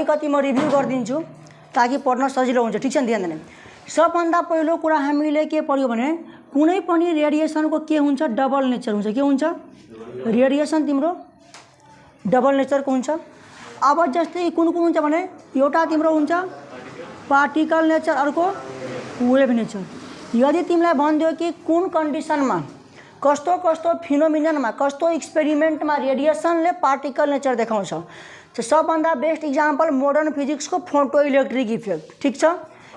कति म रिभ्यू गरिदिन्छु ताकि पढ्न सजिलो हुन्छ। ठीक छ, ध्यान दिने। सबभन्दा पहिलो कुरा हामीले के पढ्यो भने कुनै पनि रेडिएसनको के हुन्छ, डबल नेचर हुन्छ। के हुन्छ? रेडिएसन तिम्रो डबल नेचरको हुन्छ। अब जस्तै कुन कुन हुन्छ भने एउटा तिम्रो हुन्छ पार्टिकल नेचर, अर्को वेभ नेचर। यदि तिमीलाई भनिदियो कि कुन कन्डिसनमा कस्तो कस्तो फिनोमिननमा कस्तो एक्सपेरिमेन्टमा रेडिएसनले पार्टिकल नेचर देखाउँछ, तो सबभन्दा बेस्ट इक्जाम्पल मोडर्न फिजिक्सको फोटो इलेक्ट्रिक इफेक्ट। ठीक छ,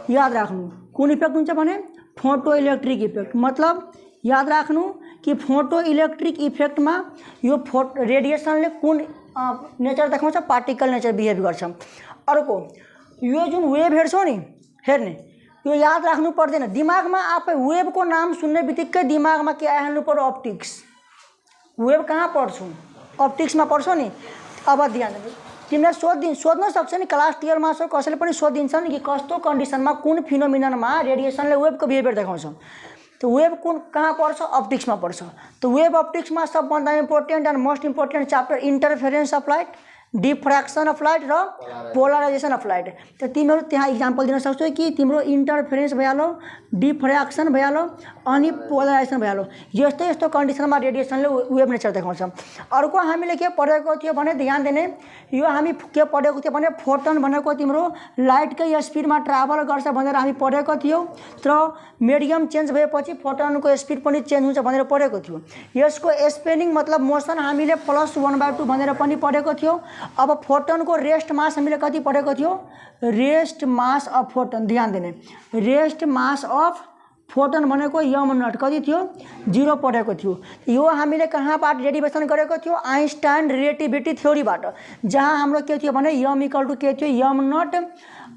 याद राख्नु कुन इफेक्ट हुन्छ भने फोटो इलेक्ट्रिक इफेक्ट। मतलब याद राख्नु कि फोटो इलेक्ट्रिक इफेक्टमा यो रेडिएसनले कुन नेचर देखाउँछ, पार्टिकल नेचर बिहेभ गर्छ। अर्को यो जुन वेभ हेर्छौ नि, हेर्ने यो याद राख्नु पर्दैन। दिमागमा आफै वेभको नाम सुन्ने बित्तिकै दिमागमा के आइहाल्नु पर्यो, अप्टिक्स। वेभ कहाँ पढ्छौ? अप्टिक्समा पढ्छौ नि। अब ध्यान दिनु, तिमीलाई सोध्न सक्छ नि, क्लास 12 मा छ कसैले पनि सोधिन्छ नि कि कस्तो कन्डिसनमा कुन फिनोमिननमा रेडिएसनले वेभको बिहेभियर देखाउँछ। तो वेभ कुन कहाँ पढ्छ? अप्टिक्समा पढ्छ। तो वेभ अप्टिक्समा सबभन्दा important and most important chapter interference of light, diffraction of light र पोलराइजेसन अफ लाइट। तो तिमीहरू त्यहाँ इक्जाम्पल दिन सक्छौ कि तिम्रो इन्टरफेरेन्स भइहाल्यो, डिफ्र्याक्सन भइहाल्यो अनि पोलराइजेसन भइहाल्यो। यस्तो यस्तो कन्डिसनमा रेडिएसनले वेभ नेचर देखाउँछ। अर्को हामीले के पढेको थियो भने ध्यान दिने, यो हामी के पढेको थियो भने फोटन भनेको तिम्रो लाइटकै स्पिडमा ट्राभल गर्छ भनेर हामी पढेको थियौँ। तर मिडियम चेन्ज भएपछि फोटनको स्पिड पनि चेन्ज हुन्छ भनेर पढेको थियो। यसको स्पेनिङ मतलब मोसन हामीले +1/2 भनेर पनि पढेको थियौँ। अब फोटनको रेस्ट मास हामीले कति पढेको थियो? Rest mass of Foton. ध्यान दिने, रेस्ट मास अफ फोटन भनेको m0 कति थियो? 0 पढेको थियो। यो हामीले कहाँबाट डेरिभेसन गरेको थियो? आइन्स्टाइन रिलेटिभिटी थ्योरीबाट, जहाँ हाम्रो के थियो भने m = के थियो? m0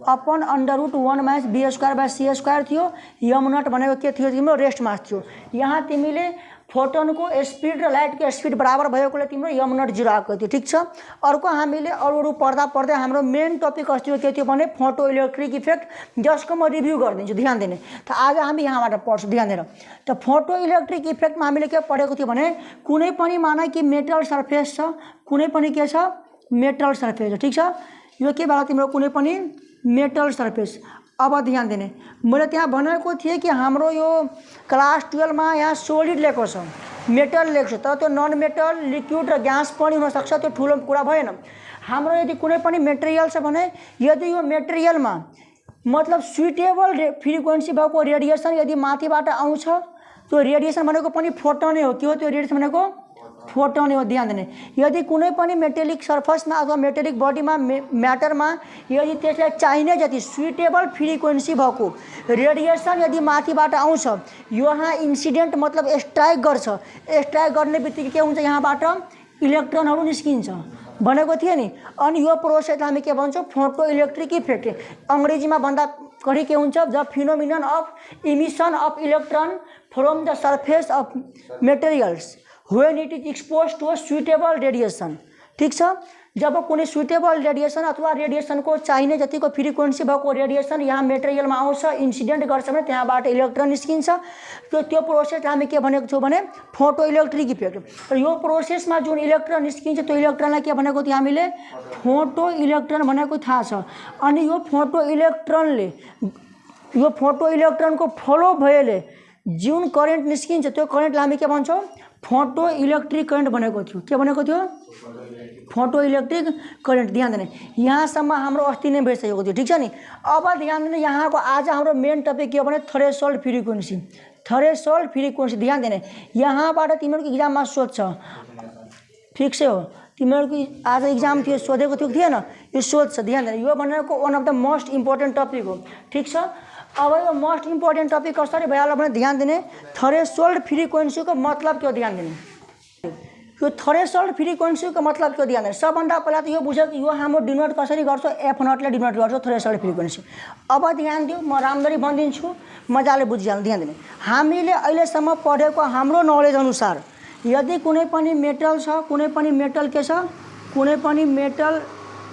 अपन √1 - b²/c² थियो। m0 भनेको के थियो? तिम्रो रेस्ट मास थियो। यहाँ तिमीले फोटनको स्पिड र लाइटको स्पिड बराबर भएकोले तिम्रो m0 0 आएको थियो। ठीक छ। अर्को हामीले अरू पढ्दै हाम्रो मेन टपिक अस्ति के थियो भने फोटो इलेक्ट्रिक इफेक्ट, जसको म रिभ्यू गरिदिन्छु। ध्यान दिने। त आज हामी यहाँबाट पढ्छौँ। ध्यान दिएर। त फोटो इलेक्ट्रिक इफेक्टमा हामीले के पढेको थियो भने कुनै पनि माना कि मेटल सर्फेस छ, कुनै पनि के छ? मेटल सर्फेस छ। ठीक छ, यो के भयो तिम्रो? कुनै पनि मेटल सर्फेस। अब ध्यान दिने, मैले त्यहाँ भनेको थिएँ कि हाम्रो यो क्लास 12 मा यहाँ सोलिड लेखेको छ, मेटल लेखेको छ, तर त्यो नन मेटल, लिक्विड र ग्यास पनि हुनसक्छ। त्यो ठुलो कुरा भएन। हाम्रो यदि कुनै पनि मेटेरियल छ भने यदि यो मेटेरियलमा मतलब सुइटेबल फ्रिक्वेन्सी भएको रेडिएसन यदि माथिबाट आउँछ, त्यो रेडिएसन भनेको पनि फोटोनै हो। के हो त्यो रेडिएसन भनेको? फोटोन हो। ध्यान दिने, यदि कुनै पनि मेटेलिक सर्फेसमा अथवा मेटेलिक बडीमा म्याटरमा यदि त्यसलाई चाहिने जति सुइटेबल फ्रिक्वेन्सी भएको रेडिएसन यदि माथिबाट आउँछ, यहाँ इन्सिडेन्ट मतलब स्ट्राइक गर्छ। स्ट्राइक गर्ने बित्तिकै के हुन्छ? यहाँबाट इलेक्ट्रोनहरू निस्किन्छ भनेको थिएँ नि। अनि यो प्रोसेस हामी के भन्छौँ? Photo electric effect. अङ्ग्रेजीमा भन्दा कडी के हुन्छ? The phenomenon of emission of electron from the surface of materials when it is exposed to a suitable radiation। ठीक छ, जब कुनै सुइटेबल रेडिएसन अथवा रेडिएसनको चाहिने जतिको फ्रिक्वेन्सी भएको रेडिएसन यहाँ मेटेरियलमा आउँछ, इन्सिडेन्ट गर्छ भने त्यहाँबाट इलेक्ट्रोन निस्किन्छ। त्यो प्रोसेस हामी के भनेको छौँ भने फोटो इलेक्ट्रिक इफेक्ट। र यो प्रोसेसमा जुन इलेक्ट्रोन निस्किन्छ त्यो इलेक्ट्रोनलाई के भनेको थियो हामीले? फोटो इलेक्ट्रोन भनेको थाहा छ। अनि यो फोटो इलेक्ट्रोनको फ्लो भएले जुन करेन्ट निस्किन्छ त्यो करेन्टलाई हामी के भन्छौँ? फोटो इलेक्ट्रिक करेन्ट भनेको थियो। के भनेको थियो? Photo electric current. ध्यान दिने, यहाँसम्म हाम्रो अस्ति नै भइसकेको थियो। ठीक छ नि। अब ध्यान दिने, यहाँको आज हाम्रो मेन टपिक के हो भने थ्रेसोल्ड फ्रिक्वेन्सी। Threshold frequency. ध्यान दिने, यहाँबाट तिमीहरूको इक्जाममा सोध्छ। फिक्स हो, तिमीहरूको आज इक्जाम थियो, सोधेको थियो थिएन? यो सोध्छ। ध्यान दिने, यो भनेको one of the most important topic हो। ठीक छ। अब यो मोस्ट इम्पोर्टेन्ट टपिक कसरी भइहाल्यो भने ध्यान दिने, थ्रेसोल्ड फ्रिक्वेन्सीको मतलब के हो? ध्यान दिने, यो थ्रेसोल्ड फ्रिक्वेन्सीको मतलब के हो? ध्यान दिने। सबभन्दा पहिला त यो बुझ्यो कि यो हाम्रो डिनोट कसरी गर्छौँ? f0ले डिनोट गर्छौँ थ्रेसोल्ड फ्रिक्वेन्सी। अब ध्यान दियो, म राम्ररी भनिदिन्छु, मजाले बुझिहाल्नु। ध्यान दिने, हामीले अहिलेसम्म पढेको हाम्रो नलेज अनुसार यदि कुनै पनि मेटल छ, कुनै पनि मेटल के छ? कुनै पनि मेटल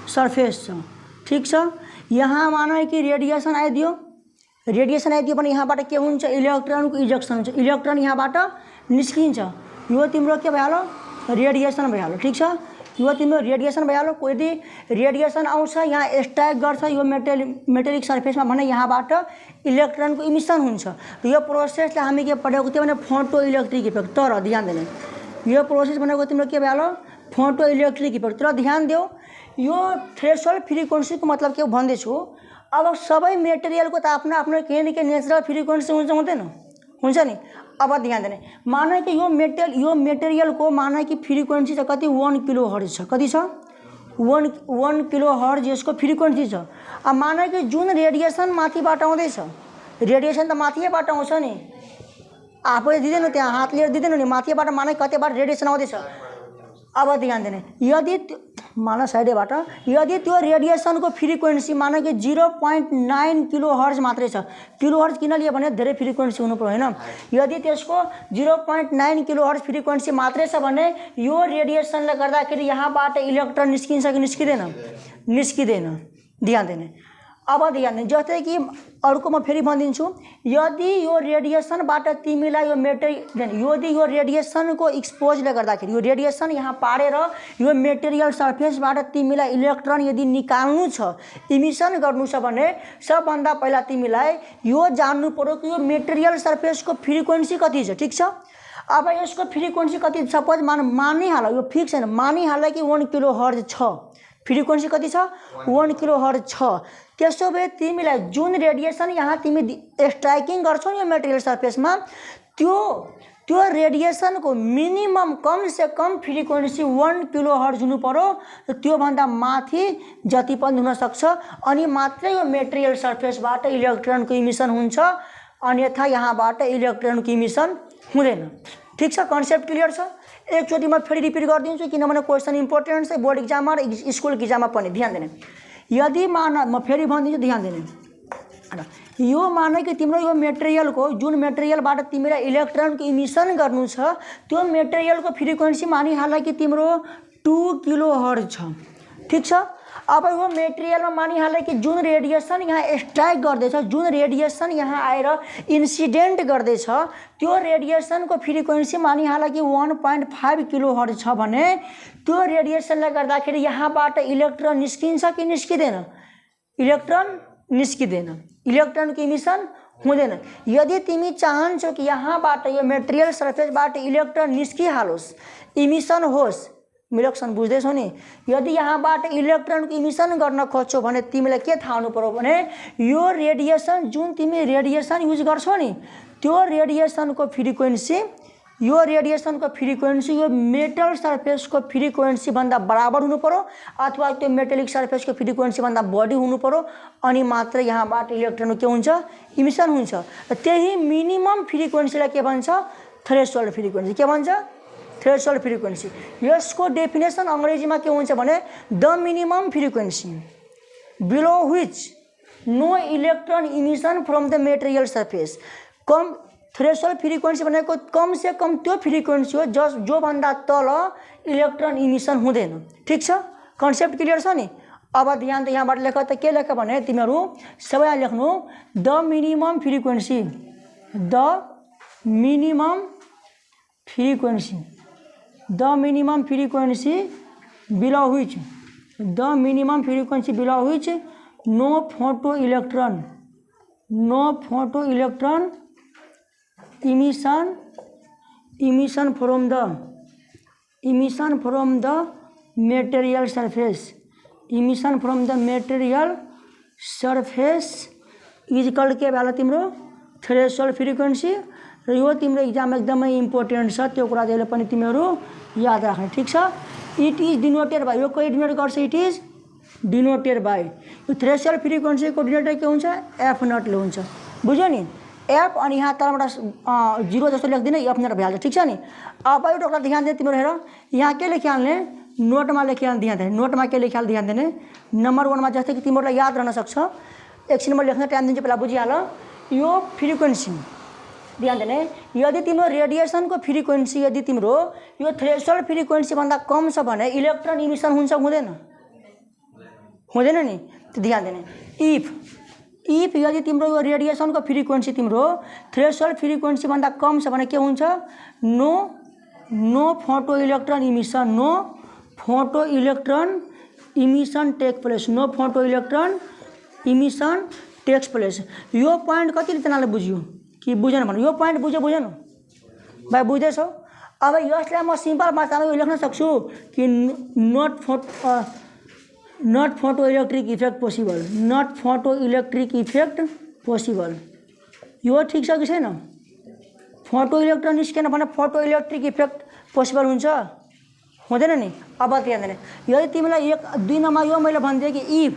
सर्फेस छ। ठीक छ। यहाँ मानौ कि रेडिएसन आइदियो भने यहाँबाट के हुन्छ? इलेक्ट्रोनको इजेक्सन हुन्छ। इलेक्ट्रोन यहाँबाट निस्किन्छ। यो तिम्रो के भइहाल्यो? रेडिएसन भइहाल्यो। ठीक छ। यो तिम्रो रेडिएसन भइहाल्यो। यदि रेडिएसन आउँछ यहाँ स्ट्राइक गर्छ यो मेटेलिक सर्फेसमा भने यहाँबाट इलेक्ट्रोनको इमिसन हुन्छ। यो प्रोसेसलाई हामी के पढेको थियो भने फोटो इलेक्ट्रिक इफेक्ट। तर ध्यान दिने यो प्रोसेस भनेको तिम्रो के भइहाल्यो फोटो इलेक्ट्रिक इफेक्ट। तर ध्यान देऊ यो थ्रेसोल्ड फ्रिक्वेन्सीको मतलब के भन्दैछु, अब सबै मेटेरियलको त आफ्नो आफ्नो केही न केही नेचुरल फ्रिक्वेन्सी हुन्छ हुँदैन, हुन्छ नि। अब ध्यान देने माना कि यो मेटेरियल को माना कि फ्रिक्वेन्सी छ कति 1 किलो हर्ज छ। कति छ 1 किलो हर्ज यसको फ्रिक्वेन्सी छ। अब माना कि जुन रेडिएसन माथिबाट आउँदैछ, रेडिएसन त माथिबाट आउँछ नि, आफैले दिँदैन त्यहाँ हात लिएर दिँदैन नि, माथिबाट माना कतिबाट रेडिएसन आउँदैछ। अब ध्यान देने यदि माना साइडबाट यदि त्यो रेडिएसनको फ्रिक्वेन्सी माना कि 0.9 किलो हर्ज मात्रै छ। किलो हर्ज किन लियो भने धेरै फ्रिक्वेन्सी हुनु पर्यो होइन। यदि त्यसको 0.9 किलो हर्ज फ्रिक्वेन्सी मात्रै छ भने यो रेडिएसनले गर्दाखेरि यहाँबाट इलेक्ट्रोन निस्किन्छ कि निस्किँदैन, निस्किँदैन। ध्यान दिने अब ध्यान दिने जस्तै कि अर्को म फेरि भनिदिन्छु, यदि यो रेडिएसनबाट तिमीलाई यो यदि यो रेडिएसनको एक्सपोजले गर्दाखेरि यो रेडिएसन यहाँ पारेर यो मेटेरियल सर्फेसबाट तिमीलाई इलेक्ट्रोन यदि निकाल्नु छ, इमिसन गर्नु छ भने सबभन्दा पहिला तिमीलाई यो जान्नु पर्यो कि यो मेटेरियल सर्फेसको फ्रिक्वेन्सी कति छ। ठिक छ। अब यसको फ्रिक्वेन्सी कति सपोज मानिहाल यो फिक्स होइन, मानिहाल कि 1 किलो हर्ज छ, फ्रिक्वेन्सी कति छ 1 किलो हर्ज छ। त्यसो भए तिमीलाई जुन रेडिएसन यहाँ तिमी स्ट्राइकिङ गर्छौ यो मेटेरियल सर्फेसमा त्यो रेडिएसनको मिनिमम कम से कम फ्रिक्वेन्सी 1 किलो हर्ज हुनु पर्यो। त्योभन्दा माथि जति पनि हुन सक्छ अनि मात्रै यो मेटेरियल सर्फेसबाट इलेक्ट्रोनको इमिसन हुन्छ, अन्यथा यहाँबाट इलेक्ट्रोनको इमिसन हुँदैन। ठीक छ, कन्सेप्ट क्लियर छ। एकचोटि म फेरि रिपिट गरिदिन्छु किनभने क्वेसन इम्पोर्टेन्ट छ बोर्ड इक्जाममा र स्कुल इक्जाममा पनि। ध्यान दिने यदि माना म फेरि भनिदिन्छु, ध्यान दिने यो माने कि तिम्रो यो मेटेरियलको जुन मेटेरियलबाट तिमीलाई इलेक्ट्रोनको इमिसन गर्नु छ त्यो मेटेरियलको फ्रिक्वेन्सी मानिहाल कि तिम्रो 2 किलो हर्ज छ। ठीक छ। अब यो मेटेरियलमा मानिहाल कि जुन रेडिएसन यहाँ स्ट्राइक गर्दैछ, जुन रेडिएसन यहाँ आएर इन्सिडेन्ट गर्दैछ त्यो रेडिएसनको फ्रिक्वेन्सी मानिहाल कि 1.5 किलो हर्ज छ भने त्यो रेडिएसनले गर्दाखेरि यहाँबाट इलेक्ट्रोन निस्किन्छ कि निस्किँदैन, इलेक्ट्रोन निस्किँदैन, इलेक्ट्रोनको इमिसन हुँदैन। यदि तिमी चाहन्छौ कि यहाँबाट यो मेटेरियल सर्फेसबाट इलेक्ट्रोन निस्किहालोस्, इमिसन होस्, मिलेक्सन बुझ्दैछौ नि। यदि यहाँबाट इलेक्ट्रोनको इमिसन गर्न खोज्छौ भने तिमीलाई के थाहा हुनु पर्यो भने यो रेडिएसन जुन तिमी रेडिएसन युज गर्छौ नि त्यो रेडिएसनको फ्रिक्वेन्सी यो मेटल सर्फेसको फ्रिक्वेन्सी भन्दा बराबर हुनु पर्यो अथवा त्यो मेटेलिक सर्फेसको फ्रिक्वेन्सी भन्दा बढी हुनु पर्यो अनि मात्र यहाँबाट इलेक्ट्रोन के हुन्छ इमिसन हुन्छ। त्यही मिनिमम फ्रिक्वेन्सीलाई के भन्छ थ्रेसोल्ड फ्रिक्वेन्सी। के भन्छ थ्रेसोल्ड फ्रिक्वेन्सी। यसको डेफिनेसन अंग्रेजीमा के हुन्छ भने the minimum frequency below which no electron emission from the material surface. कम थ्रेसोल्ड फ्रिक्वेन्सी भनेको कम से कम त्यो फ्रिक्वेन्सी हो जो भन्दा तल इलेक्ट्रोन इमिसन हुँदैन। ठीक छ, कन्सेप्ट क्लियर छ नि। अब ध्यान त यहाँबाट लेख त के लेख भने तिमीहरू सबैलाई लेख्नु the minimum frequency, the minimum frequency, the minimum frequency below which, the minimum frequency below which no photo electron emission from the material surface, emission from the material surface is equal के वाला तिम्रो threshold frequency. र यो तिम्रो exam एकदमै important छ, त्यो कुरा जहिले पनि तिमीहरू याद राख्नु। ठीक छ। इट इज डिनोटेड बाई, यो कोही डिनोट गर्छ, इट इज डिनोटेड बाई। यो थ्रेसोल्ड फ्रिक्वेन्सीको डिनोटेड के हुन्छ एफ नटले हुन्छ, बुझ्यो नि। एफ अनि यहाँ तलबाट 0 जस्तो लेख्दिनँ, एफ नट भइहाल्छ। ठिक छ नि। अब एउटा कुरा ध्यान दिने तिम्रो हेर, यहाँ के लेखिहाल्ने नोटमा लेखिहाल्ने, ध्यान दिने नोटमा के लेखिहाल्ने ध्यान दिने। नम्बर 1 मा जस्तै कि तिमीहरूलाई याद रहन सक्छ, एकछिन म लेख्न टाइम दिन्छु, पहिला बुझिहाल। यो फ्रिक्वेन्सी ध्यान दिने, यदि तिम्रो रेडिएसनको फ्रिक्वेन्सी यदि तिम्रो यो थ्रेसोल्ड फ्रिक्वेन्सी भन्दा कम छ भने इलेक्ट्रोन इमिसन हुन्छ हुँदैन, हुँदैन नि। ध्यान दिने इफ यदि तिम्रो यो रेडिएसनको फ्रिक्वेन्सी तिम्रो थ्रेसोल्ड फ्रिक्वेन्सी भन्दा कम छ भने के हुन्छ no photo electron emission, no photo electron emission take place, no photo electron emission takes place. यो पोइन्ट कति तनाले बुझ्यो कि बुझेन भन्नु, यो पोइन्ट बुझेन भाइ, बुझ्दैछौ? अब यसलाई म सिम्पल भाषामा यो लेख्न सक्छु कि not photo electric effect possible, not photo electric effect possible. यो ठिक छ कि छैन? फोटो इलेक्ट्रोन निस्केन भने फोटो इलेक्ट्रिक इफेक्ट पोसिबल हुन्छ, हुँदैन नि? अब त्यहाँ यदि तिमीलाई 1-2 नम्बर यो मैले भनिदिएँ कि इफ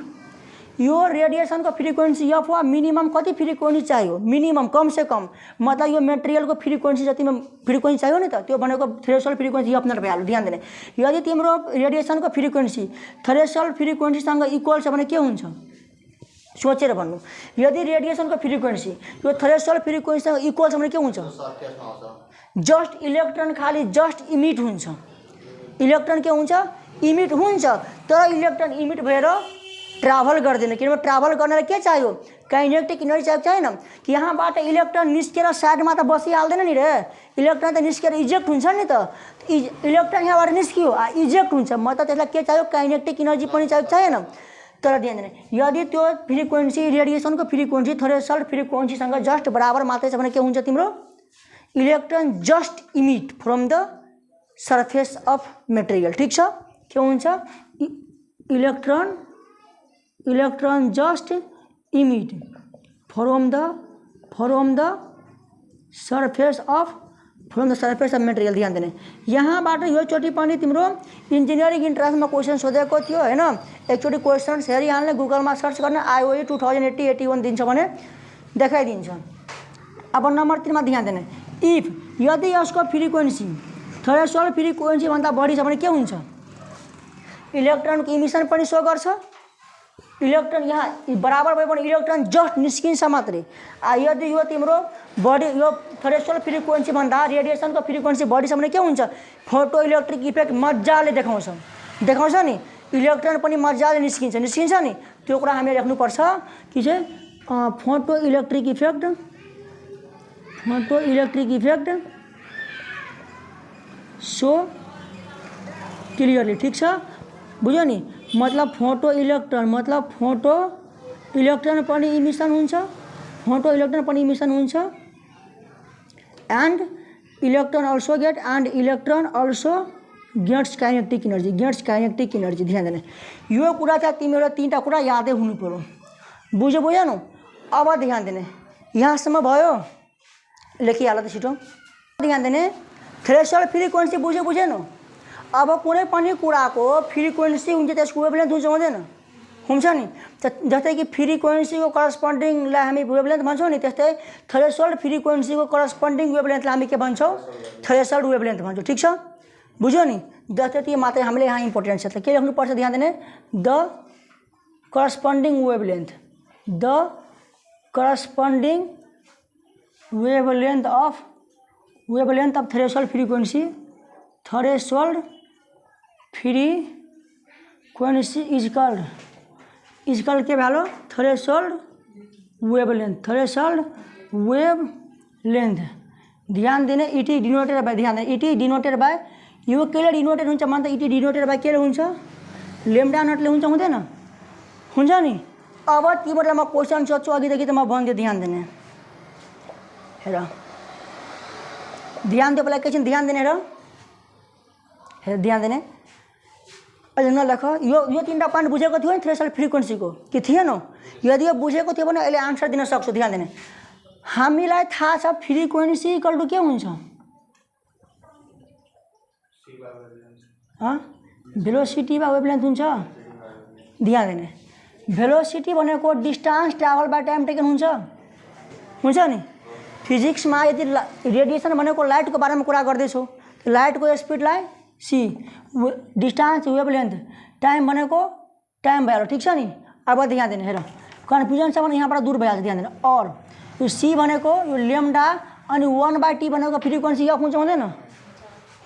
यो रेडिएसनको फ्रिक्वेन्सी एफ वा मिनिमम कति फ्रिक्वेन्सी चाहियो, मिनिमम कम से कम, मतलब यो मेटेरियलको फ्रिक्वेन्सी जतिमा फ्रिक्वेन्सी चाहियो नि त, त्यो भनेको थ्रेसोल्ड फ्रिक्वेन्सी एफ नट भइहाल्यो। ध्यान दिने, यदि तिम्रो रेडिएसनको फ्रिक्वेन्सी थ्रेसोल्ड फ्रिक्वेन्सीसँग इक्वल छ भने के हुन्छ सोचेर भन्नु। यदि रेडिएसनको फ्रिक्वेन्सी यो थ्रेसोल्ड फ्रिक्वेन्सीसँग इक्वल छ भने के हुन्छ? जस्ट इलेक्ट्रोन खाली जस्ट इमिट हुन्छ, इलेक्ट्रोन के हुन्छ? इमिट हुन्छ, तर इलेक्ट्रोन इमिट भएर ट्राभल गर्दैन, किनभने ट्राभल गर्नलाई के चाहियो? काइनेटिक इनर्जी चाहिएको छैन कि यहाँबाट इलेक्ट्रोन निस्केर साइडमा त बसिहाल्दैन नि रे, इलेक्ट्रोन त निस्केर इजेक्ट हुन्छ नि त, इलेक्ट्रोन यहाँबाट निस्कियो इजेक्ट हुन्छ, मतलब त्यसलाई के चाहियो? काइनेटिक इनर्जी पनि चाहिएको छैन। तर ध्यान दिने, यदि त्यो फ्रिक्वेन्सी रेडिएसनको फ्रिक्वेन्सी थ्रेसोल्ड फ्रिक्वेन्सीसँग जस्ट बराबर मात्रै छ भने के हुन्छ तिम्रो? Electron just emit from the surface of material. ठिक छ? के हुन्छ? Electron just emit from the surface of material. ध्यान दिने, यहाँबाट यो चोटि पनि तिम्रो इन्जिनियरिङ इन्ट्रान्समा क्वेसन सोधेको थियो हैन, एकचोटि क्वेसन हेरिहाल्ने, गुगलमा सर्च गर्ने, आइओई 2080-81 दिन्छ भने देखाइदिन्छ। अब नम्बर 3 मा ध्यान दिने, इफ यदि यसको फ्रिक्वेन्सी थ्रेसोल्ड फ्रिक्वेन्सी भन्दा बढी छ भने के हुन्छ? इलेक्ट्रोनको इमिसन पनि सो गर्छ, इलेक्ट्रोन यहाँ बराबर भयो भने इलेक्ट्रोन जस्ट निस्किन्छ मात्रै। यदि यो तिम्रो बढी यो थ्रेसोल्ड फ्रिक्वेन्सी भन्दा रेडिएसनको फ्रिक्वेन्सी बढी छ भने के हुन्छ? फोटो इलेक्ट्रिक इफेक्ट मजाले देखाउँछ नि, इलेक्ट्रोन पनि मजाले निस्किन्छ नि, त्यो कुरा हामीले लेख्नुपर्छ कि चाहिँ photo electric effect so clearly. ठिक छ? बुझ्यो नि? मतलब फोटो इलेक्ट्रोन पनि इमिसन हुन्छ, and electron also gets kinetic energy. ध्यान दिने, यो कुरा चाहिँ तिमीहरू 3टा कुरा यादै हुनु पर्यो, बुझ्यो न? अब ध्यान दिने, यहाँसम्म भयो, लेखिहाल त छिटो। ध्यान दिने, थ्रेसोल्ड फ्रिक्वेन्सी बुझेन? अब कुनै पनि कुराको फ्रिक्वेन्सी हुन्छ, त्यसको वेभलेन्थ हुन्छ नि, जस्तै कि फ्रिक्वेन्सीको करस्पोन्डिङलाई हामी वेभलेन्थ भन्छौँ नि, त्यस्तै थ्रेसोल्ड फ्रिक्वेन्सीको करस्पोन्डिङ वेभलेन्थलाई हामी के भन्छौँ? थ्रेसोल्ड वेभलेन्थ भन्छौँ। ठिक छ? बुझ्यो नि? जस्तै त्यो मात्रै हामीले यहाँ इम्पोर्टेन्ट छ, के लेख्नुपर्छ? ध्यान दिने, the corresponding wavelength of threshold frequency is called के भ्यालु? Threshold wavelength. ध्यान दिने, इट इज डिनोटेड बाई, ध्यान दिने, इट इज डिनोटेड बाई, यो केले डिनोटेड हुन्छ भने त इट इज डिनोटेड बाई केले हुन्छ? लेम्डा नटले हुन्छ, हुँदैन? हुन्छ नि? अब तिमीहरूलाई म क्वेसन सोध्छु, अघिदेखि त म भनिदिएँ। ध्यान दिने, हेर, ध्यान दियो, पहिला एकैछिन ध्यान दिने, हेर ध्यान दिने, अहिले नलेख। यो 3टा पोइन्ट बुझेको थियो नि थ्रेसोल्ड फ्रिक्वेन्सीको, कि थिएन? यदि यो बुझेको थियो भने अहिले आन्सर दिन सक्छु। ध्यान दिने, हामीलाई थाहा छ फ्रिक्वेन्सी इक्वल टु के हुन्छ? भेलोसिटी वा वेभलेन्थ हुन्छ। ध्यान दिने, भेलोसिटी भनेको distance travel by time taken हुन्छ नि? फिजिक्समा यदि रेडिएसन भनेको लाइटको बारेमा कुरा गर्दैछौ, लाइटको स्पिडलाई सी, डिस्टेन्स वेभलेन्थ, टाइम भनेको टाइम भइहाल्यो। ठिक छ नि? अब ध्यान दिने, हेर, कन्फ्युजन छ भने यहाँबाट दूर भइहाल्छ। ध्यान दिने, और यो सी भनेको यो लेम्डा अनि 1/t भनेको फ्रिक्वेन्सी एफ हुन्छ, हुँदैन?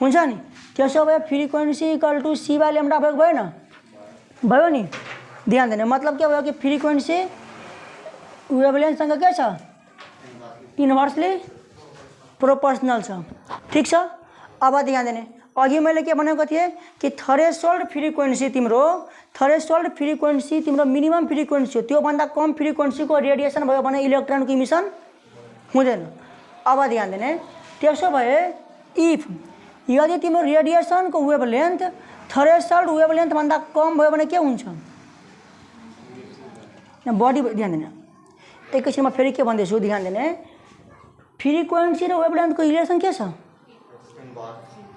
हुन्छ नि? त्यसो भए frequency equal to c by lambda भयो नि? ध्यान दिने, मतलब के भयो कि फ्रिक्वेन्सी वेभलेन्थसँग के छ? इन्भर्सली प्रोपोर्सनल छ। ठिक छ? अब ध्यान दिने, अघि मैले के भनेको थिएँ कि थ्रेसोल्ड फ्रिक्वेन्सी तिम्रो मिनिमम फ्रिक्वेन्सी हो, त्योभन्दा कम फ्रिक्वेन्सीको रेडिएसन भयो भने इलेक्ट्रोनको इमिसन हुँदैन। अब ध्यान दिने, त्यसो भए इफ यदि तिम्रो रेडिएसनको वेभलेन्थ थ्रेसोल्ड वेभलेन्थभन्दा कम भयो भने के हुन्छ? बडी ध्यान दिने, एकैछिनमा फेरि के भन्दैछु ध्यान दिने, फ्रिक्वेन्सी र वेभलेन्थको रिलेसन के छ?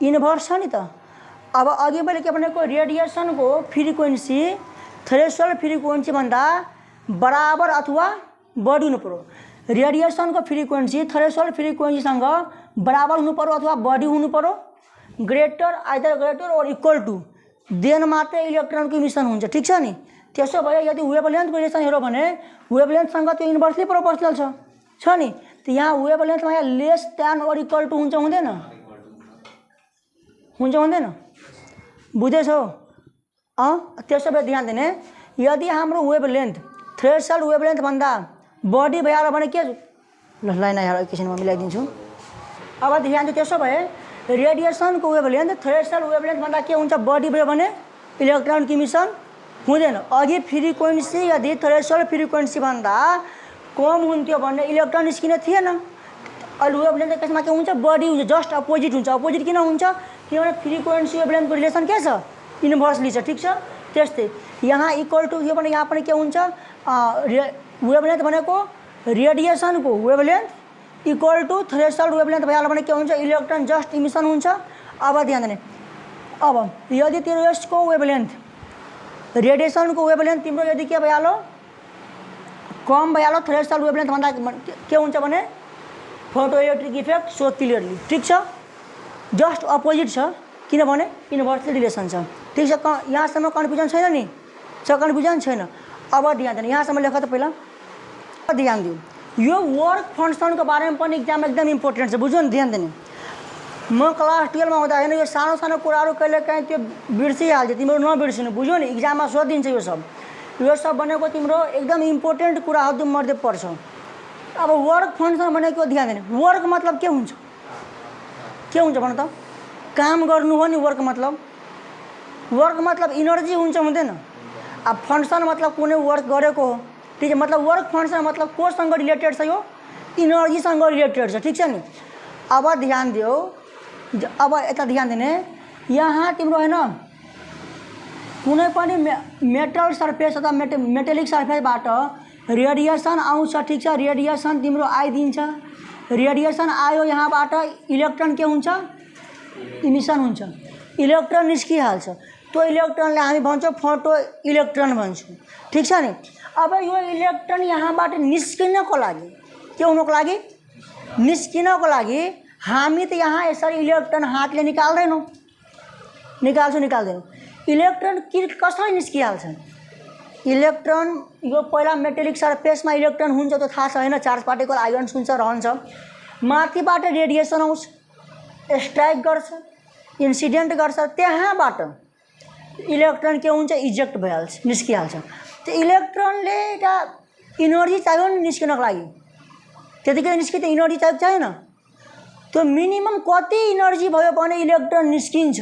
इन्भर्स छ नि त। अब अघि मैले के भनेको रेडिएसनको फ्रिक्वेन्सी थ्रेसोल्ड फ्रिक्वेन्सीभन्दा बराबर अथवा बढी हुनु पर्यो। रेडिएसनको फ्रिक्वेन्सी थ्रेसोल्ड फ्रिक्वेन्सीसँग बराबर हुनु पर्यो अथवा बढी हुनु पर्यो, आइदर ग्रेटर और इक्वल टू, देन मात्रै इलेक्ट्रोनको इमिसन हुन्छ। ठिक छ नि? त्यसो भए यदि वेभलेन्थको रिलेसन हेरौँ भने वेभलेन्थसँग त्यो इन्भर्सली प्रोपोर्सनल छ नि, त यहाँ वेभलेन्थमा यहाँ लेस देन और इक्वल टू हुन्छ हुँदैन? बुझेछौ? त्यसो भए ध्यान दिने, यदि हाम्रो वेभलेन्थ थ्रेसोल्ड वेभलेन्थभन्दा बढी भइहाल्यो भने के लाइन आएर एकैछिनमा मिलाइदिन्छु। अब ध्यान दिनु, त्यसो भए रेडिएसनको वेभलेन्थ थ्रेसोल्ड वेभलेन्थभन्दा के हुन्छ? बढी भयो भने इलेक्ट्रोनको इमिसन हुँदैन। अघि फ्रिक्वेन्सी यदि थ्रेसोल्ड फ्रिक्वेन्सीभन्दा कम हुन्थ्यो भने इलेक्ट्रोन निस्किने थिएन। अहिले वेभलेन्थ केसमा के हुन्छ? बढी हुन्छ, जस्ट अपोजिट हुन्छ। अपोजिट किन हुन्छ? किनभने फ्रिक्वेन्सी वेभलेन्थको रिलेसन के छ? इन्भर्सली छ। ठिक छ? त्यस्तै यहाँ इक्वल टू यो भने यहाँ पनि के हुन्छ? वेभलेन्थ भनेको रेडिएसनको wavelength equal to threshold wavelength भइहाल्यो भने के हुन्छ? इलेक्ट्रोन जस्ट इमिसन हुन्छ। अब ध्यान दिने, अब यदि तिम्रो यसको वेभलेन्थ रेडिएसनको वेभलेन्थ तिम्रो यदि के भइहाल्यो? कम भइहाल्यो थ्रेसोल्ड वेभलेन्थभन्दा के हुन्छ भने photo electric effect so clearly. ठिक छ? जस्ट अपोजिट छ, किनभने इन्भर्सली रिलेसन छ। ठिक छ? यहाँसम्म कन्फ्युजन छैन नि? कन्फ्युजन छैन। अब ध्यान दिनु, यहाँसम्म लेख त पहिला ध्यान दिऊ। यो वर्क फङ्सनको बारेमा पनि इक्जाम एकदम इम्पोर्टेन्ट छ, बुझ्नु नि? ध्यान दिने, म क्लास 12 मा हुँदा होइन यो सानो सानो कुराहरू कहिले काहीँ त्यो बिर्सिहाल्छ, तिम्रो नबिर्सिनु, बुझ्यो नि? इक्जाममा सोधिदिन्छ यो सब भनेको तिम्रो एकदम इम्पोर्टेन्ट कुराहरू मध्ये पर्छ। अब वर्क फङ्सन भनेको ध्यान दिने, वर्क मतलब के हुन्छ? भन त? काम गर्नु हो नि वर्क मतलब। वर्क मतलब इनर्जी हुन्छ हुँदैन? अब फङ्सन मतलब कुनै वर्क गरेको हो। ठिक छ? मतलब वर्क फङ्सन मतलब कोसँग रिलेटेड छ? यो इनर्जीसँग रिलेटेड छ। ठिक छ नि? अब ध्यान दियो, अब यता ध्यान दिने, यहाँ तिम्रो होइन कुनै पनि मेटल सर्फेस अथवा मेटेलिक सर्फेसबाट रेडिएसन आउँछ। ठिक छ? रेडिएसन तिम्रो आइदिन्छ, रेडिएसन आयो, यहाँबाट इलेक्ट्रोन के हुन्छ? इमिसन हुन्छ, इलेक्ट्रोन निस्किहाल्छ। त्यो इलेक्ट्रोनलाई हामी भन्छौँ फोटो इलेक्ट्रोन भन्छौँ। ठिक छ नि? अब यो इलेक्ट्रोन यहाँबाट निस्किनको लागि के हुनुको लागि? निस्किनको लागि हामी त यहाँ यसरी इलेक्ट्रोन हातले निकाल्दैनौँ, निकाल्दैनौँ। इलेक्ट्रोन कसरी निस्किहाल्छ? इलेक्ट्रोन यो पहिला मेटेलिक सर्फेसमा इलेक्ट्रोन हुन्छ त्यो थाहा छ होइन? चार्ज पार्टिकल आयोन्स हुन्छ, रहन्छ। माथिबाट रेडिएसन आउँछ, स्ट्राइक गर्छ, इन्सिडेन्ट गर्छ, त्यहाँबाट इलेक्ट्रोन के हुन्छ? इजेक्ट भइहाल्छ, निस्किहाल्छ। त्यो इलेक्ट्रोनले एउटा इनर्जी चाहियो नि निस्किनको लागि, त्यतिकै निस्किँदा इनर्जी चाहिएन? त्यो मिनिमम कति इनर्जी भयो भने इलेक्ट्रोन निस्किन्छ,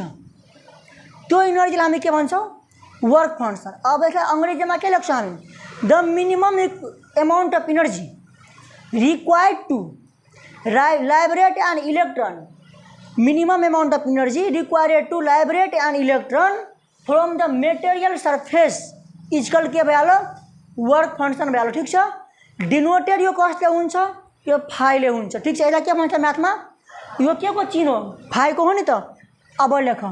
त्यो इनर्जीलाई हामी के भन्छौँ? Work function. अब यसलाई अङ्ग्रेजीमा के लेख्छौँ हामी? The minimum amount of energy required to liberate an electron, minimum amount of energy required to liberate an electron from the material surface is called के भइहाल्यो? वर्क फङ्सन भइहाल्यो। ठिक छ? डिनोटेड यो कसले हुन्छ? यो फाइले हुन्छ। ठिक छ? यसलाई के भन्छ म्याथमा? यो के को चिन्ह हो? फाइको हो नि त। अब लेख,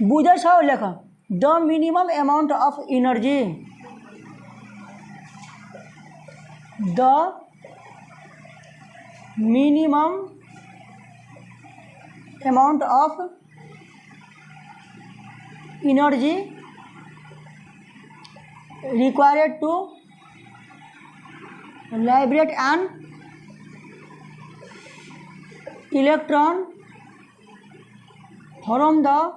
बुझ्दैछौ? लेख, the minimum amount of energy, the minimum amount of energy required to liberate an electron from the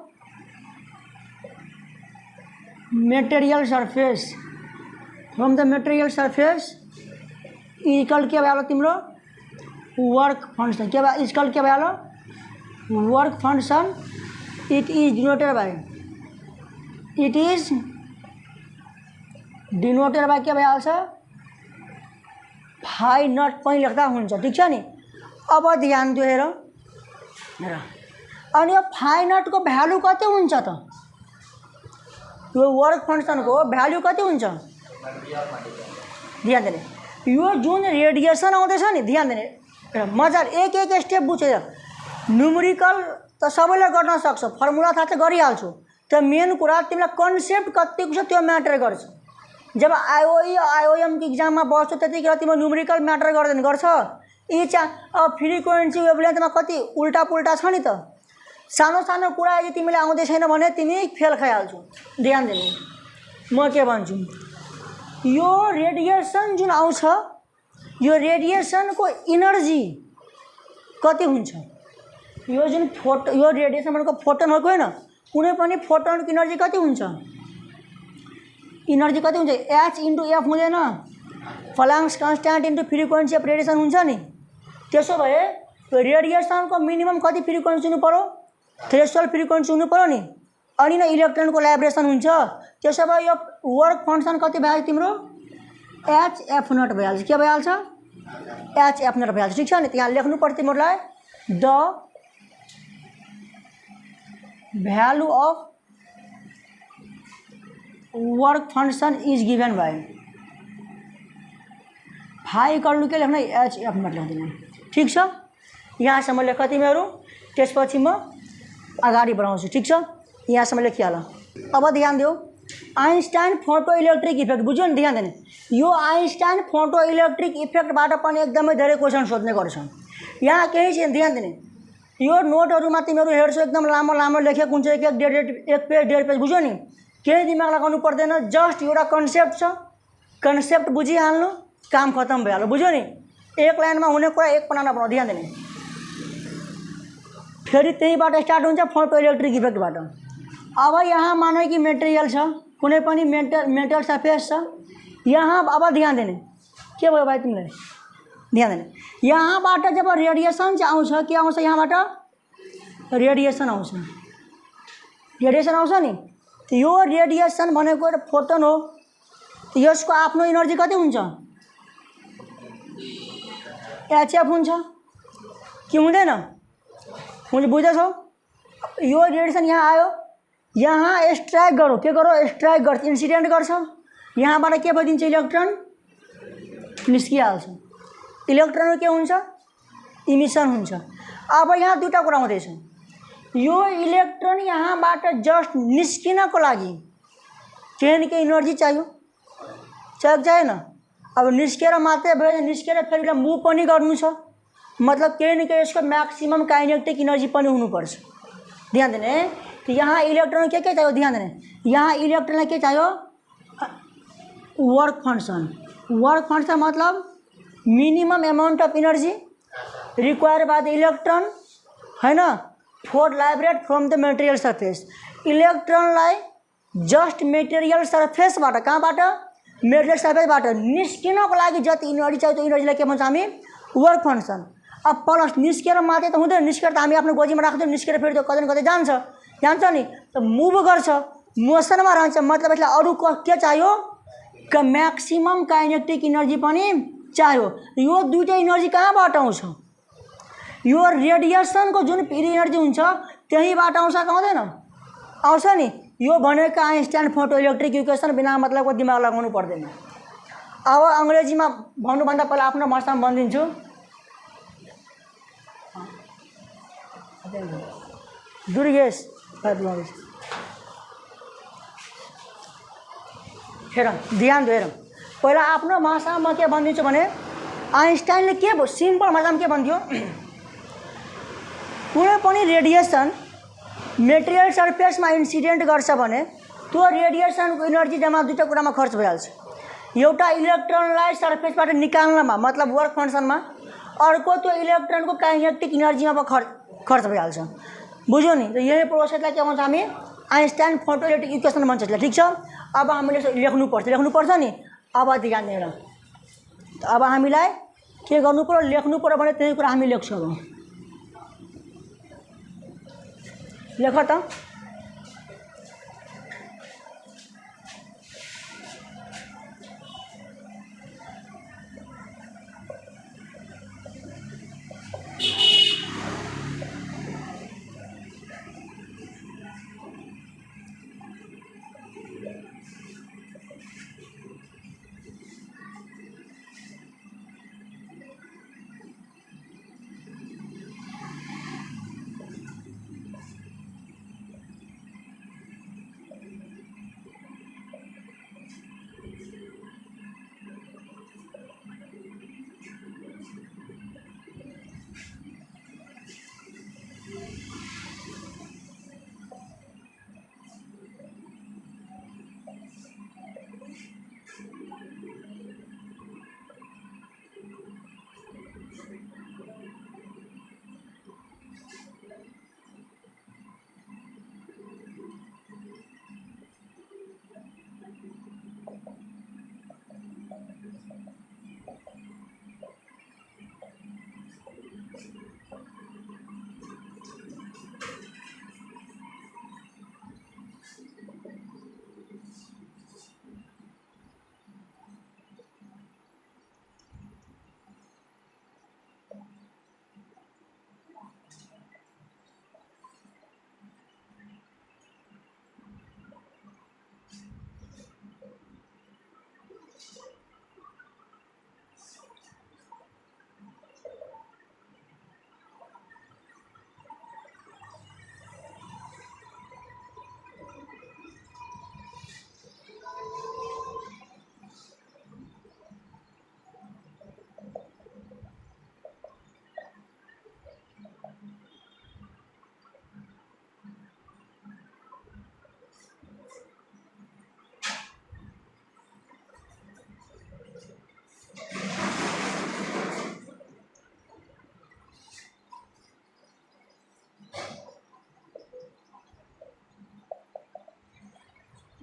material surface, from the material surface equal के भइहाल्यो तिम्रो? Work function. के इक्वल के भइहाल्यो? Work function it is denoted by, it is denoted by के भइहाल्छ फाइ not पनि लेख्दा हुन्छ। ठिक छ नि। अब ध्यान दियो हेर अनि यो फाइ नटको भ्यालु कति हुन्छ त? यो वर्क फंक्शनको भ्यालु कति हुन्छ? ध्यान दिने यो जुन रेडिएसन आउँदैछ नि, ध्यान दिने मजाले एक एक स्टेप बुझेर। न्युमेरिकल त सबैले गर्न सक्छ, फर्मुला थाहा छ गरिहाल्छु। त मेन कुरा तिमीलाई कन्सेप्ट कतिको छ त्यो म्याटर गर्छ। जब आइओई आइओएम को इक्जाममा बस्छौ त्यतिखेर तिम्रो न्युमेरिकल म्याटर गर्दैन गर्छ। यी फ्रिक्वेन्सी वेभलेन्थमा कति उल्टा पुल्टा छ नि त। सानो सानो कुरा यदि तिमीलाई आउँदै छैन भने तिमी फेल खाइहाल्छौ। ध्यान दिनु म के भन्छु, यो रेडिएसन जुन आउँछ यो रेडिएसनको इनर्जी कति हुन्छ? यो जुन यो रेडिएसन भनेको फोटोन हो हैन, कुनै पनि फोटोनको इनर्जी कति हुन्छ? इनर्जी कति हुन्छ? h इन्टु f हुँदैन, Planck's constant into frequency of radiation हुन्छ नि। त्यसो भए रेडिएसनको मिनिमम कति फ्रिक्वेन्सी हुनु पर्यो? थ्रेसोल्ड फ्रिक्वेन्सी हुनु पर्यो नि। अनि नै इलेक्ट्रोनको लाइब्रेसन हुन्छ। त्यसो भए यो वर्क फंक्सन कति भइहाल्छ तिम्रो? h f नट भइहाल्छ। के भइहाल्छ? h f नट भइहाल्छ। ठिक छ नि। त्यहाँ लेख्नु पर्छ तिमीलाई the value of work function is given by phi equal to के लेख्न h f नट लेख्दिनु। ठीक छ। यहाँसम्म लेख तिमीहरू, त्यसपछि म अगाडि बढाउँछु। ठीक छ। यहाँसम्म लेखिहाल। अब ध्यान दियो आइन्स्टाइन फोटो इलेक्ट्रिक इफेक्ट बुझ्यो नि। ध्यान दिने यो आइन्स्टाइन फोटो इलेक्ट्रिक इफेक्टबाट पनि एकदमै धेरै क्वेसन सोध्ने गर्छन्। यहाँ केही छैन। ध्यान दिने यो नोटहरुमा तिमीहरू हेर्छौ एकदम लामो लामो लेखेको हुन्छ, एक पेज डेढ पेज। बुझ्यो नि। केही दिमाग लगाउनु पर्दैन, जस्ट एउटा कन्सेप्ट छ, कन्सेप्ट बुझिहाल्नु, काम खत्म भइहाल्यो। बुझ्यो नि। एक लाइनमा हुने कुरा एक पन्नामा बनाऊ। ध्यान दिने फेरि त्यहीबाट स्टार्ट हुन्छ फोटो इलेक्ट्रिक इफेक्टबाट। अब यहाँ मानौ कि मेटेरियल छ, कुनै पनि मेटल सरफेस छ यहाँ। अब ध्यान दिने के भयो भाइ तिमीलाई? ध्यान दिने यहाँबाट जब रेडिएसन चाहिँ आउँछ, के आउँछ? यहाँबाट रेडिएसन आउँछ। रेडिएसन आउँछ नि। यो रेडिएसन भनेको एउटा फोटोन हो। यसको आफ्नो इनर्जी कति हुन्छ? एचएफ हुन्छ कि हुँदैन? हुन्छ। बुझ्दैछौ? यो रेडिएसन यहाँ आयो, यहाँ स्ट्राइक गरौँ। के गरौँ? स्ट्राइक गर्छ, इन्सिडेन्ट गर्छ। यहाँबाट के भइदिन्छ? इलेक्ट्रोन निस्किहाल्छ। इलेक्ट्रोन के हुन्छ? इमिसन हुन्छ। अब यहाँ दुईटा कुरा हुँदैछ। यो इलेक्ट्रोन यहाँबाट जस्ट निस्किनको लागि केही न केही इनर्जी चाहियो, चाहिएन? अब निस्केर मात्रै भयो, निस्केर फेरि यसलाई मुभ पनि गर्नु छ, मतलब केही न केही यसको म्याक्सिमम काइनेटिक इनर्जी पनि हुनुपर्छ। ध्यान दिने यहाँ इलेक्ट्रोन के चाहियो? ध्यान दिने यहाँ इलेक्ट्रोनलाई के चाहियो? Work function. वर्क फंक्शन मतलब minimum amount of energy require by the electron हैन for liberate from the material surface. इलेक्ट्रोनलाई जस्ट मेटेरियल सरफेसबाट, कहाँबाट? मेटेरियल सरफेसबाट निस्किनको लागि जति इनर्जी चाहियो त्यो इनर्जीलाई के भन्छ हामी? Work function. अब प्लस निस्केर मात्रै त हुँदैन, निस्केर त हामी आफ्नो गोजीमा राख्छौँ, निस्केर फेरि त्यो कतै न कतै जान्छ नि, त मुभ गर्छ, मोसनमा रहन्छ। मतलब यसलाई अरू के चाहियो? म्याक्सिमम काइनेटिक इनर्जी पनि चाहियो। यो दुईटा इनर्जी कहाँबाट आउँछ? यो रेडिएसनको जुन फ्री इनर्जी हुन्छ त्यहीबाट आउँछ कि आउँदैन? आउँछ नि। यो भनेको आइन्स्टाइन फोटो इलेक्ट्रिक इक्वेसन, बिना मतलबको दिमाग लगाउनु पर्दैन। अब अङ्ग्रेजीमा भन्नुभन्दा पहिला आफ्नो भाषामा भनिदिन्छु। दुर्गेश हेर ध्यान दिएर पहिला आफ्नो भाषामा के भनिदिन्छु भने आइन्स्टाइनले के भयो सिम्पल भाषामा के भन्थ्यो? कुनै पनि रेडिएसन मेटेरियल सरफेसमा इन्सिडेन्ट गर्छ भने त्यो रेडिएसनको इनर्जी जम्मा दुईटा कुरामा खर्च भइहाल्छ। एउटा इलेक्ट्रोनलाई सरफेसबाट निकाल्नमा मतलब वर्क फंक्शनमा, अर्को त्यो इलेक्ट्रोनको काइनेटिक इनर्जीमा खर्च भइहाल्छ। बुझ्यो नि। त यही प्रोसेसलाई के भन्छ हामी? आइन्स्टाइन फोटो इलेक्ट्रिक इक्वेसन भन्छ यसलाई। ठिक छ। अब हामीले लेख्नुपर्छ नि। अब ध्यान दिएर अब हामीलाई के गर्नु पर्यो? लेख्नु पर्यो भने त्यही कुरा हामी लेख्छौँ। लेख त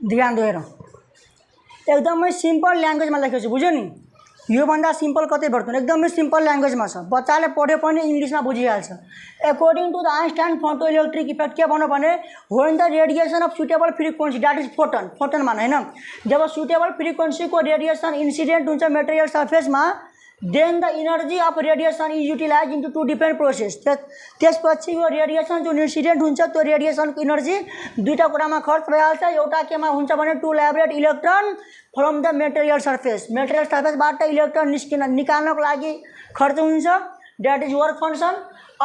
ध्यान दो हेर एकदमै सिम्पल ल्याङ्ग्वेजमा लेखेको छु बुझ्यो नि योभन्दा सिम्पल कतै भेट्दैन एकदमै सिम्पल ल्याङ्ग्वेजमा छ बच्चाले पढ्यो पनि इङ्ग्लिसमा बुझिहाल्छ according to the Einstein photoelectric effect के भन्नु भने when the radiation of suitable frequency that is photon मान हैन जब सुटेबल फ्रिक्वेन्सी को रेडिएसन इन्सिडेन्ट हुन्छ मेटेरियल सर्फेसमा then the energy of radiation is utilize into two different process त्यसपछि यो रेडिएसन जुन इन्सिडेन्ट हुन्छ त्यो रेडिएसनको एनर्जी दुईटा कुरामा खर्च भइहाल्छ एउटा केमा हुन्छ भने to liberate electron from the material सर्फेसबाट इलेक्ट्रोन निकाल्नको लागि खर्च हुन्छ दैट इज वर्क फंक्शन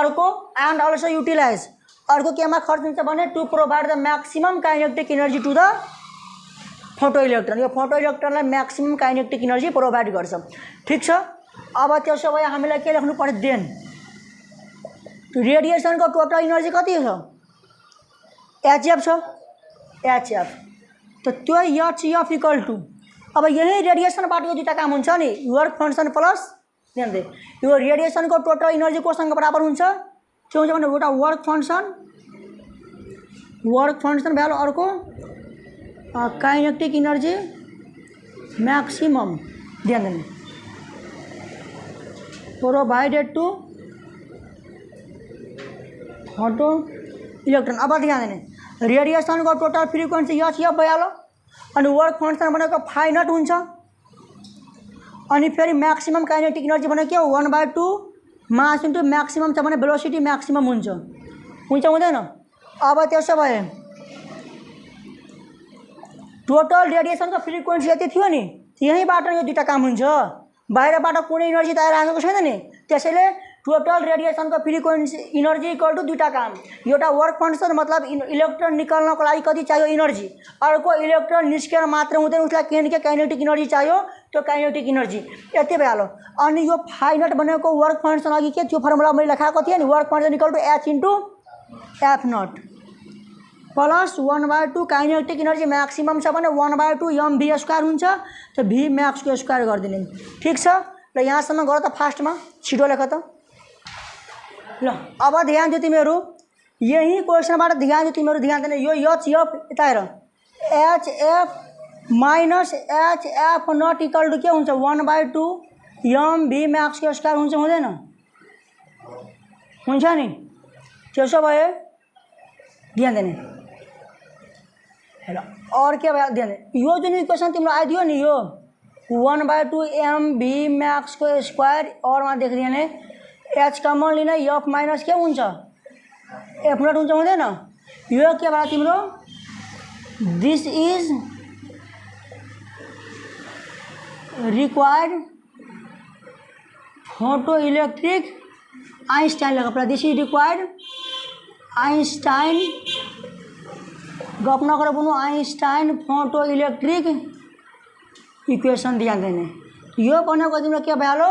अर्को एन्ड अल्सो युटिलाइज अर्को केमा खर्च हुन्छ भने to provide the maximum kinetic energy to the photo electron यो फोटो इलेक्ट्रोनलाई मैक्सिमम काइनेटिक एनर्जी प्रोभाइड गर्छ ठीक छ अब त्यसो भए हामीलाई के लेख्नु पर्यो देन रेडिएसनको टोटल एनर्जी कति छ एचएफ छ एचएफ त त्यो एचएफ इक्वल टू अब यही रेडिएसनबाट यो दुईटा काम हुन्छ नि वर्क फंक्शन प्लस ध्यान दे यो रेडिएसनको टोटल एनर्जी कोसँग बराबर हुन्छ त्यो हुन्छ भने एउटा वर्क फंक्शन भ्यालु अर्को काइनेटिक एनर्जी मैक्सिमम ध्यान देने प्रोवाइडेड टू फोटो इलेक्ट्रोन अब ध्यान देने रेडिएसन को टोटल फ्रिक्वेन्सी एच एफ भइहाल्यो अनि वर्क फंक्शन भनेको फाइनट हुन्छ अनि फेरि मैक्सिमम काइनेटिक एनर्जी भनेको के हो 1/2 मास इन्टु मैक्सिमम छ भने भेलोसिटी मैक्सिमम हुन्छ हुँदैन अब त्यसो भए टोटल रेडिएसन को फ्रिक्वेन्सी यति थियो नि यहीँबाट यो दुईटा काम हुन्छ बाहिरबाट कुनै एनर्जी त आइरहेको छैन नि त्यसैले टोटल रेडिएसन को फ्रिक्वेन्सी एनर्जी इक्वल टू दुईटा काम एउटा वर्क फंक्शन मतलब इलेक्ट्रोन निकाल्नको लागि कति चाहियो एनर्जी अर्को इलेक्ट्रोन निस्केर मात्र हुँदैन उसलाई के न के काइनेटिक एनर्जी चाहियो त्यो काइनेटिक एनर्जी यति भइहाल्यो अनि यो फाइनट भनेको वर्क फंक्शन अघि के त्यो फर्मुला मैले लेखाएको थिएँ नि work function equal to h into f not plus 1/2 kinetic energy maximum छ भने 1/2 एम भी स्क्वायर हुन्छ तो भी मैक्स को स्क्वायर गरिदिने ठीक छ ल यहाँसम्म गर त फास्टमा छिटो लेख त ल अब ध्यान दियो तिमीहरू यही क्वेसनबाट ध्यान दियो तिमीहरू ध्यान दिने यो एच एफ यता हेर h f minus h f not equal to के हुन्छ 1/2 एम भी मैक्स को स्क्वायर हुन्छ हुँदैन नि त्यसो भए ध्यान देने हेर और के भयो ध्यान दे यो जुन इक्वेसन तिम्रो आइदियो नि यो 1/2 mv max को स्क्वायर और वहाँ देख ध्यान एच कमन लिन एफ माइनस के हुन्छ एफ नट हुन्छ हुँदैन यो के भयो तिम्रो this is required photo electric Einstein लगा पड़ा दिस इज रिक्वायर्ड आइंस्टाइन गप नगर बोलूँ आइंस्टाइन फोटो इलेक्ट्रिक इक्वेसन ध्यान देने यो बनेको तिम्रो के भइहाल्यो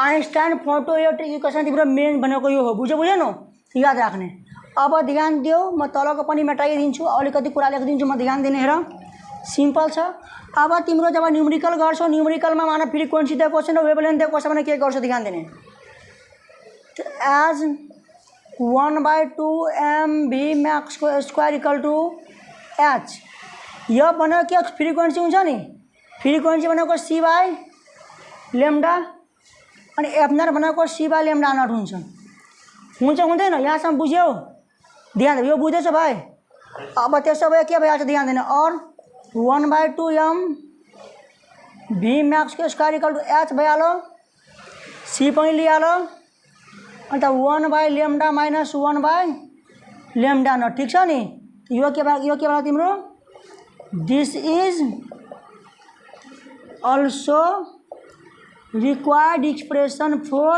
आइंस्टाइन फोटो इलेक्ट्रिक इक्वेसन तिम्रो मेन बनेको यो हो बुझ्यो बुझेन याद राख्ने अब ध्यान दियो म तलको पनि मेटाइदिन्छु अलिकति कुरा लेखिदिन्छु म ध्यान दिने हेर सिम्पल छ अब तिम्रो जब न्यूमेरिकल गर्छौ न्यूमेरिकलमा मान फ्रिक्वेन्सी दिएको छ न वेभलेन्थ दिएको छ भने के गर्छौ ध्यान दिने एज 1/2 mv max को स्क्वायर इक्वल टू एच यो भनेको के फ्रिक्वेन्सी हुन्छ नि फ्रिक्वेन्सी भनेको सी बाई लेम्डा अनि एफ नट भनेको सी बाई लेम्डा नट हुन्छ हुँदैन यहाँसम्म बुझ्यौ ध्यान दे यो बुझेछ भाइ अब त्यसो भए के भइहाल्छ ध्यान दिने और 1/2 mv max को स्क्वायर इक्वल टू एच भइहाल्यो सी पनि लिइहाल्यो अन्त 1 लेम्डा माइनस 1 लेम्डा नट ठीक छ नि यो के भयो तिम्रो this is also required expression for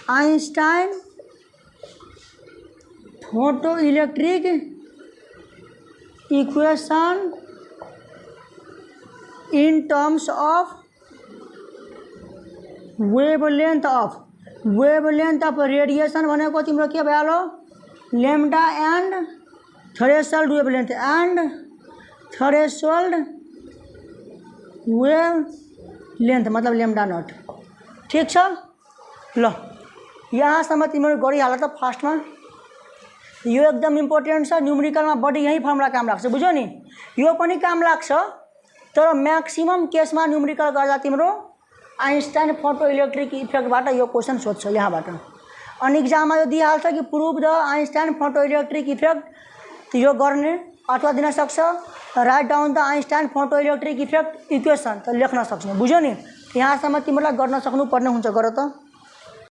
Einstein photo electric equation in terms of wavelength of radiation भनेको तिम्रो के भइहाल्यो lambda and threshold wavelength and threshold wavelength मतलब लेम्डा नट ठीक छ ल यहाँसम्म तिम्रो गरिहाल त फर्स्टमा यो एकदम इम्पोर्टेन्ट छ न्यूमेरिकलमा बढी यही फर्मुला काम लाग्छ बुझ्यौ नि यो पनि काम लाग्छ तर म्याक्सिमम केसमा न्यूमेरिकल गर्दा तिम्रो आइंस्टाइन फोटो इलेक्ट्रिक इफेक्टबाट यो क्वेसन सोध्छ यहाँबाट अनि इक्जाममा यो दिइहाल्छ कि prove the Einstein photo electric effect यो गर्ने अथवा दिन सक्छ write down the Einstein photo electric effect equation त लेख्न सक्छ बुझ्यौ नि यहाँसम्म तिमीलाई गर्न सक्नुपर्ने हुन्छ गर त